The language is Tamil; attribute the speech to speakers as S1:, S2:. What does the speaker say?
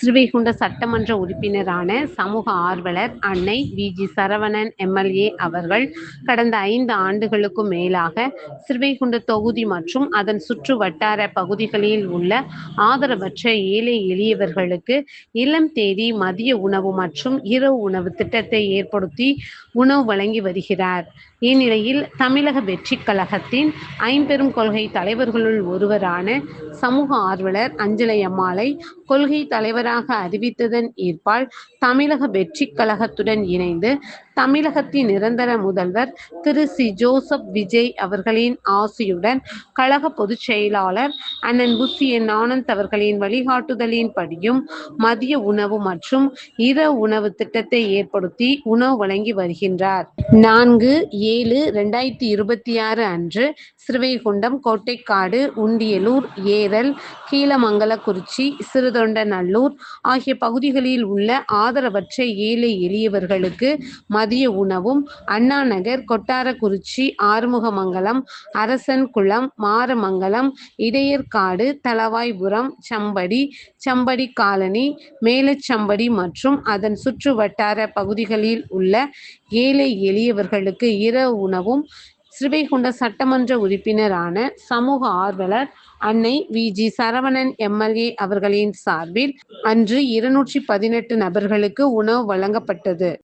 S1: ஸ்ரீவைகுண்ட சட்டமன்ற உறுப்பினரான சமூக ஆர்வலர் அன்னை வி.ஜி. சரவணன் எம்.எல்.ஏ. அவர்கள் கடந்த 5 ஆண்டுகளுக்கும் மேலாக ஸ்ரீவைகுண்ட தொகுதி மற்றும் அதன் சுற்று வட்டார பகுதிகளில் உள்ள ஆதரவற்ற ஏழை எளியவர்களுக்கு இல்லம் தேடி மதிய உணவு மற்றும் இரவு உணவு திட்டத்தை ஏற்படுத்தி உணவு வழங்கி வருகிறார். இந்நிலையில் தமிழக வெற்றிக் கழகத்தின் ஐம்பெரும் கொள்கை தலைவர்களுள் ஒருவரான சமூக ஆர்வலர் அஞ்சலை அம்மாளை கொள்கை தலைவராக அறிவித்ததன் ஈர்ப்பால் தமிழக வெற்றிக் கழகத்துடன் இணைந்து தமிழகத்தின் நிரந்தர முதல்வர் திரு சி. ஜோசப் விஜய் அவர்களின் ஆசியுடன் கழக பொதுச் செயலாளர் அண்ணன் புசி என். ஆனந்த் அவர்களின் வழிகாட்டுதலின்படியும் மதிய உணவு மற்றும் இரவு உணவு திட்டத்தை ஏற்படுத்தி உணவு வழங்கி வருகின்றார். 4/7/2026 அன்று ஸ்ரீவைகுண்டம், கோட்டைக்காடு, உண்டியலூர், ஏரல், கீழமங்கலக்குறிச்சி, சிறுதொண்டநல்லூர் ஆகிய பகுதிகளில் உள்ள ஆதரவற்ற ஏழை எளியவர்களுக்கு மதிய உணவும், அண்ணாநகர், கொட்டாரக்குறிச்சி, ஆறுமுகமங்கலம், அரசன்குளம், மாரமங்கலம், இடையர்காடு, தளவாய்புரம், சம்படி, சம்படி காலனி, மேலச்சம்படி மற்றும் அதன் சுற்று வட்டார பகுதிகளில் உள்ள ஏழை எளியவர்களுக்கு இரவு உணவும் ஸ்ரீவைகுண்ட சட்டமன்ற உறுப்பினரான சமூக ஆர்வலர் அன்னை வி.ஜி. சரவணன் எம்.எல்.ஏ. அவர்களின் சார்பில் அன்று 218 நபர்களுக்கு உணவு வழங்கப்பட்டது.